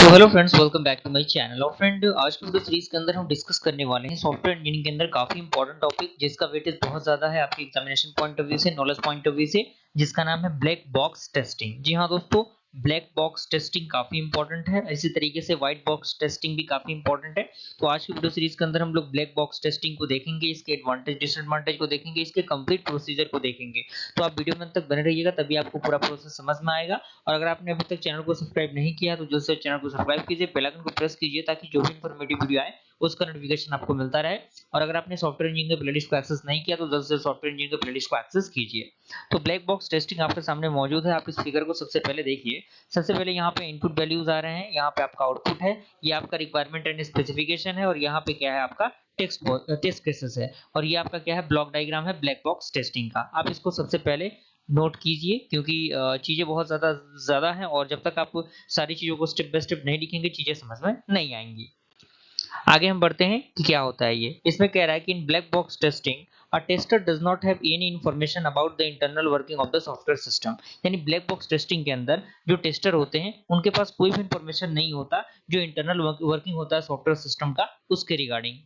तो hello friends, welcome back to my channel. और friend, आज की वीडियो सीरीज के अंदर हम डिस्कस करने वाले हैं सॉफ्टवेयर इंजीनियरिंग के अंदर काफी इंपॉर्टेंट टॉपिक जिसका वेटेज बहुत ज्यादा है आपके एग्जामिनेशन पॉइंट ऑफ व्यू से, नॉलेज पॉइंट ऑफ व्यू से, जिसका नाम है ब्लैक बॉक्स टेस्टिंग। जी हाँ दोस्तों, ब्लैक बॉक्स टेस्टिंग काफी इंपॉर्टेंट है, इसी तरीके से व्हाइट बॉक्स टेस्टिंग भी काफी इंपॉर्टेंट है। तो आज की वीडियो सीरीज के अंदर हम लोग ब्लैक बॉक्स टेस्टिंग को देखेंगे, इसके एडवांटेज डिसएडवांटेज को देखेंगे, इसके कंप्लीट प्रोसीजर को देखेंगे। तो आप वीडियो में तक बने रहिएगा, तभी आपको पूरा प्रोसेस समझ में आएगा। और अगर आपने अभी तक चैनल को सब्सक्राइब नहीं किया तो जल्द से चैनल को सब्सक्राइब कीजिए, बेल आइकन को प्रेस कीजिए ताकि जो भी इंफॉर्मेटिव वीडियो आए उसका नोटिफिकेशन आपको मिलता रहे। और अगर आपने सॉफ्टवेयर इंजीनियरिंग के प्लेलिस्ट को एक्सेस नहीं किया तो जल्द से सॉफ्टवेयर इंजीनियरिंग के प्लेलिस्ट को एक्सेस कीजिए। तो ब्लैक बॉक्स टेस्टिंग आपके सामने मौजूद है, आप इस फिगर को सबसे पहले देखिए। सबसे पहले यहाँ पे इनपुट वैल्यूज आ रहे हैं, यहाँ पे आपका आउटपुट है, ये आपका रिक्वायरमेंट एंड स्पेसिफिकेशन है, और यहाँ पे क्या है आपका टेस्ट केसेस है, और ये आपका क्या है ब्लॉक डायग्राम है ब्लैक बॉक्स टेस्टिंग का। आप इसको सबसे पहले नोट कीजिए क्योंकि चीजें बहुत ज्यादा हैं, और जब तक आप सारी चीजों को स्टेप बाय स्टेप नहीं लिखेंगे चीजें समझ में नहीं आएंगी। आगे हम बढ़ते हैं कि क्या होता है ये। इसमें कह रहा है कि in black box testing a tester does not have any information about the internal working of the software system। यानी ब्लैक बॉक्स टेस्टिंग के अंदर जो टेस्टर होते हैं उनके पास कोई भी इंफॉर्मेशन नहीं होता जो इंटरनल वर्किंग होता है सॉफ्टवेयर सिस्टम का, उसके रिगार्डिंग।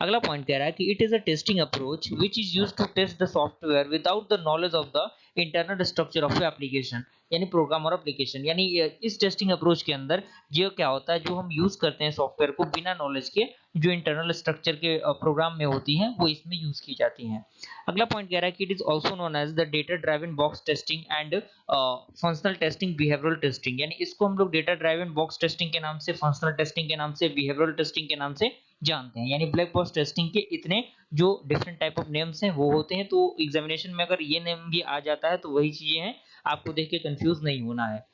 अगला पॉइंट कह रहा है कि it is a testing approach which is used to test the software without the knowledge of the internal structure of application. यानी प्रोग्राम और एप्लीकेशन, यानी इस टेस्टिंग अप्रोच के अंदर ये क्या होता है, जो हम यूज करते हैं सॉफ्टवेयर को बिना नॉलेज के, जो इंटरनल स्ट्रक्चर के प्रोग्राम में होती हैं वो इसमें यूज की जाती हैं। अगला पॉइंट कह रहा है कि it is also known as the data driven box testing and functional testing, behavioural testing. यानी इसको हम लोग डेटा ड्राइवन बॉक्स टेस्टिंग के नाम से, फंक्शनल टेस्टिंग के नाम से, बिहेवियरल टेस्टिंग के नाम से जानते हैं। यानी ब्लैक बॉक्स टेस्टिंग के इतने जो डिफरेंट टाइप ऑफ नेम्स हैं वो होते हैं। तो एग्जामिनेशन में अगर ये नेम भी आ जाता है तो वही चीजें हैं, आपको देख के कंफ्यूज नहीं होना है।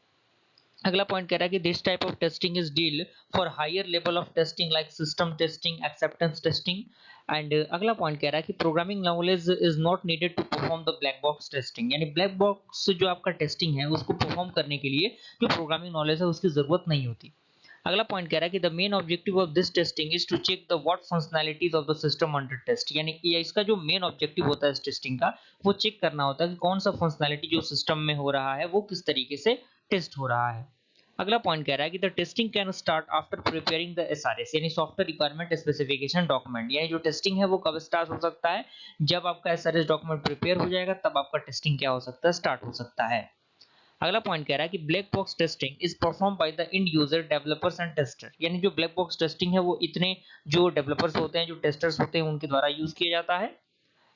अगला पॉइंट कह रहा है कि this type of testing is deal for higher level of testing like system testing, acceptance testing. And अगला पॉइंट कह रहा है कि programming knowledge is not needed to perform the black box testing. यानी ब्लैक बॉक्स जो आपका testing है उसको परफॉर्म करने के लिए जो प्रोग्रामिंग नॉलेज है उसकी जरूरत नहीं होती। अगला पॉइंट कह रहा है कि the main objective of this testing is to check the what functionalities of the system under test. यानी ये इसका जो मेन ऑब्जेक्टिव होता है इस टेस्टिंग का, वो चेक करना होता है कि कौन सा फंक्शनैलिटी जो सिस्टम में हो रहा है वो किस तरीके से टेस्ट हो रहा है। अगला पॉइंट कह रहा है कि the testing can start after preparing the SRS, यानी सॉफ्टवेयर रिक्वायरमेंट स्पेसिफिकेशन डॉक्यूमेंट। यानी जो टेस्टिंग है वो कब स्टार्ट हो सकता है, जब आपका एसआरएस डॉक्यूमेंट प्रिपेयर हो जाएगा तब आपका टेस्टिंग क्या हो सकता है, स्टार्ट हो सकता है। अगला पॉइंट कह रहा है कि black box testing is perform by the end user developers and tester. यानी जो ब्लैक बॉक्स टेस्टिंग है वो इतने जो डेवलपर्स होते हैं, जो टेस्टर्स होते हैं, उनके द्वारा यूज किया जाता है।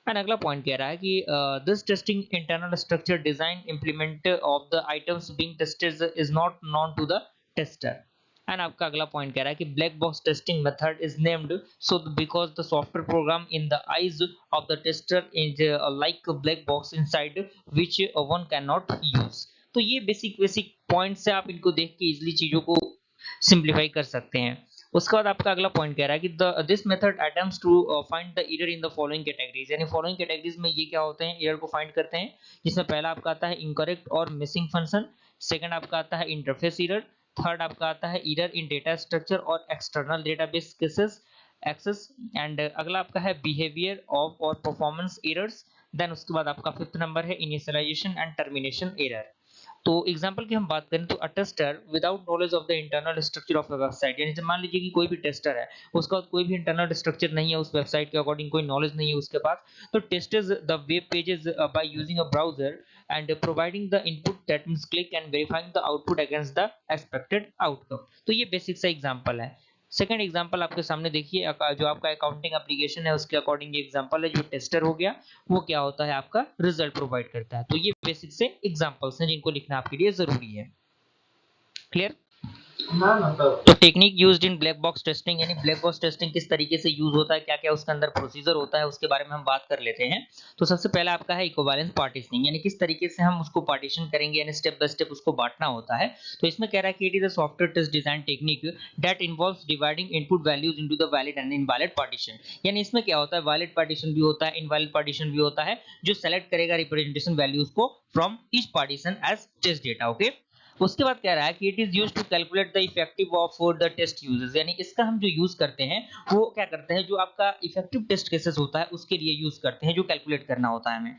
एंड अगला पॉइंट कह रहा है कि this testing internal structure design implement of the items being tested is not known to the tester. And आपका अगला पॉइंट कह रहा है कि black box testing method is named so because the software program in the eyes of the tester is like black box inside which one can not use. तो ये basic basic points है, आप इनको देख के इजीली चीजों को simplify कर सकते हैं। उसके बाद आपका अगला पॉइंट कह रहा है कि this method attempts to find the error in the following categories. यानी फॉलोइंग कैटेगरीज में ये क्या होते हैं, एरर को फाइंड करते हैं, जिसमें पहला आपका आता है इनकरेक्ट और मिसिंग फंक्शन, सेकंड आपका आता है इंटरफेस एरर, थर्ड आपका आता है एरर इन डेटा स्ट्रक्चर और external database cases access, and अगला आपका है बिहेवियर ऑफ और परफॉर्मेंस एरर्स। देन उसके बाद आपका फिफ्थ नंबर है इनिशियलाइजेशन एंड टर्मिनेशन एरर। तो एग्जांपल की हम बात करें तो a tester without knowledge of the internal structure of a website, यानी मान लीजिए कि कोई भी टेस्टर है, उसका कोई भी इंटरनल स्ट्रक्चर नहीं है उस वेबसाइट के अकॉर्डिंग, कोई नॉलेज नहीं है उसके पास, तो testers the web pages by using a browser and providing the input that means click and verifying the output against the expected outcome. तो ये बेसिक सा एग्जांपल है। सेकंड एग्जांपल आपके सामने देखिए, जो आपका अकाउंटिंग एप्लीकेशन है उसके अकॉर्डिंग ये एग्जांपल है, जो टेस्टर हो गया वो क्या होता है आपका रिजल्ट प्रोवाइड करता है। तो ये बेसिक से एग्जांपल्स हैं जिनको लिखना आपके लिए जरूरी है। क्लियर? तो technique used in black box testing, यानी ब्लैक बॉक्स टेस्टिंग किस तरीके से यूज होता है, क्या क्या उसके अंदर प्रोसीजर होता है, उसके बारे में हम बात कर लेते हैं। तो सबसे पहला आपका है इक्विवेलेंस पार्टीशनिंग, यानी किस तरीके से हम उसको पार्टीशन करेंगे, यानी स्टेप बाय स्टेप उसको बांटना होता है। तो इसमें कह रहा है कि it is a software test design technique that involves dividing input values into the valid and invalid partition. यानी इसमें क्या होता है, वैलिड पार्टीशन भी होता है, इनवैलिड पार्टीशन भी होता है, जो सेलेक्ट करेगा रिप्रेजेंटेशन वैल्यूज को from each partition as test data. Okay, उसके बाद कह रहा है कि it is used to calculate the effective of the test uses, यानी इसका हम जो यूज करते हैं वो क्या करते हैं, जो आपका इफेक्टिव टेस्ट केसेस होता है उसके लिए यूज करते हैं, जो कैलकुलेट करना होता है हमें।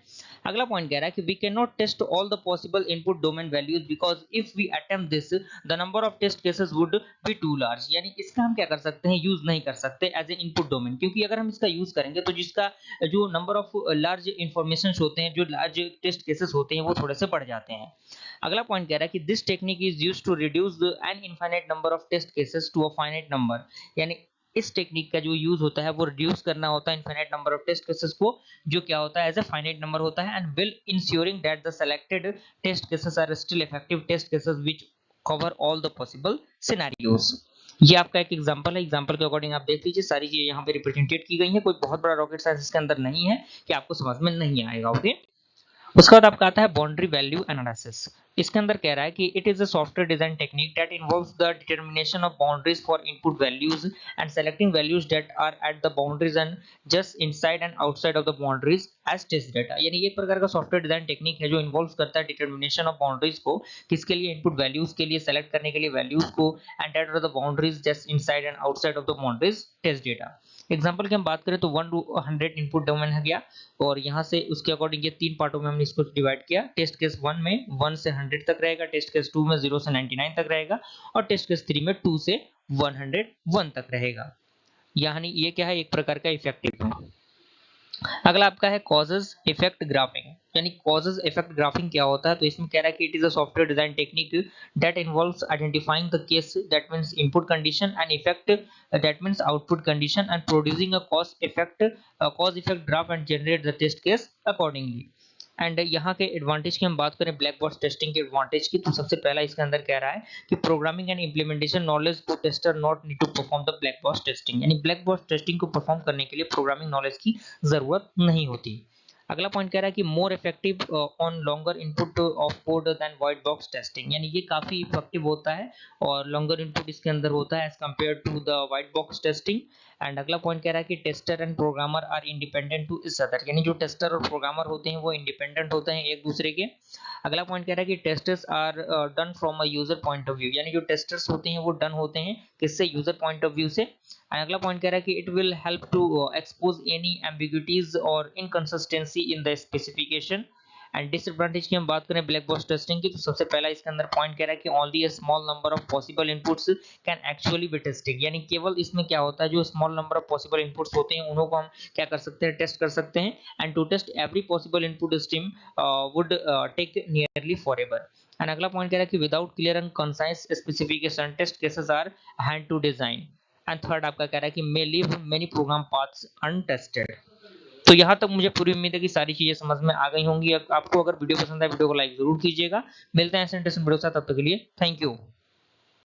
अगला पॉइंट कह रहा है कि we can not test all the possible input domain values because if we attempt this the number of test cases would be too large, यानी इसका हम क्या कर सकते हैं, यूज नहीं कर सकते एज ए इनपुट डोमेन, क्योंकि अगर हम इसका यूज करेंगे तो जिसका जो नंबर ऑफ लार्ज इंफॉर्मेशन होते हैं, जो लार्ज टेस्ट केसेस होते हैं वो थोड़े से बढ़ जाते हैं। अगला पॉइंट कह रहा है कि this technique is used to reduce an infinite number of test cases to a finite number, यानी इस टेक्निक का जो यूज होता है वो रिड्यूस करना होता है infinite number of test cases को, जो क्या होता है एज ए फाइनाइट नंबर होता है, and will ensuring that the selected test cases are still effective test cases which cover all the possible scenarios. ये आपका एक एग्जांपल है, एग्जांपल के अकॉर्डिंग आप देख लीजिए, सारी चीजें यहाँ पे रिप्रेजेंटेड की गई है, कोई बहुत बड़ा रॉकेट साइंस इसके अंदर नहीं है कि आपको समझ में नहीं आएगा। ओके, उसके बाद आपका आता है बाउंड्री वैल्यू एनालिसिस। इसके अंदर कह रहा है कि it is a software design technique that involves the determination of boundaries for input values and selecting values that are at the boundaries and just inside and outside of the boundaries as test data, यानी ये एक प्रकार का software design technique है जो involve करता है determination of boundaries को, किसके लिए, इनपुट वैल्यूज के लिए, सेलेक्ट करने के लिए वैल्यूज को, and that are the boundaries just inside and outside of the boundaries test data. Example की हम बात करें तो 1 to 100 इनपुट डोमेन है गया, और यहाँ से उसके अकॉर्डिंग ये तीन पार्टों में हमने इसको डिवाइड किया। टेस्ट केस 1 में 1 से 100 तक रहेगा, टेस्ट केस 2 में 0 से 99 तक रहेगा, और टेस्ट केस 3 में 2 से 101 तक रहेगा। यानी ये क्या है, एक प्रकार का इफेक्टिव है। अगला आपका है कॉजेज इफेक्ट ग्राफिंग, यानी कॉजेज इफेक्ट ग्राफिंग क्या होता है, तो इसमें कह रहा है कि it is a software design technique that involves identifying the case that means input condition and effect that means output condition and producing a cause effect graph and generate the test case accordingly. And यहाँ के advantage की हम बात करें, black box testing के advantage की, तो सबसे पहला इसके अंदर कह रहा है कि प्रोग्रामिंग एंड इंप्लीमेंटेशन नॉलेज को tester not need to perform the black box testing, यानी ब्लैक बॉक्स टेस्टिंग को परफॉर्म करने के लिए प्रोग्रामिंग नॉलेज की जरूरत नहीं होती। अगला पॉइंट कह रहा है कि more effective on longer input of code than white box testing, यानी ये काफी इफेक्टिव होता है और लॉन्गर इनपुट इसके अंदर होता है as compare to the white box testing. And अगला पॉइंट कह रहा है कि tester and programmer are independent to each other, यानी जो टेस्टर और प्रोग्रामर होते हैं वो इंडिपेंडेंट होते हैं एक दूसरे के। अगला पॉइंट कह रहा है कि testers are done from a user point of view, यानी जो टेस्टर्स होते हैं वो डन होते हैं किससे, यूजर पॉइंट ऑफ व्यू से। एंड अगला पॉइंट कह रहा है कि it will help to expose any ambiguities और inconsistency in the specification. And disadvantage की हम बात करें ब्लैक बॉक्स टेस्टिंग की, तो सबसे पहला इसके अंदर पॉइंट कह रहा है कि only a small number of possible inputs can actually be tested, यानी केवल इसमें क्या होता है, जो small number of possible inputs होते हैं उन्हों को हम क्या कर सकते हैं, टेस्ट कर सकते हैं। And to test every possible input stream would take nearly forever. And अगला पॉइंट कह रहा है कि without clear and concise specification test cases are hand to design. And third आपका कह रहा है कि may leave many program paths untested. तो यहाँ तक मुझे पूरी उम्मीद है कि सारी चीजें समझ में आ गई होंगी। आपको अगर वीडियो पसंद है वीडियो को लाइक जरूर कीजिएगा। मिलते हैं ऐसे इंटरेस्टिंग वीडियो के साथ, तब तक के लिए थैंक यू।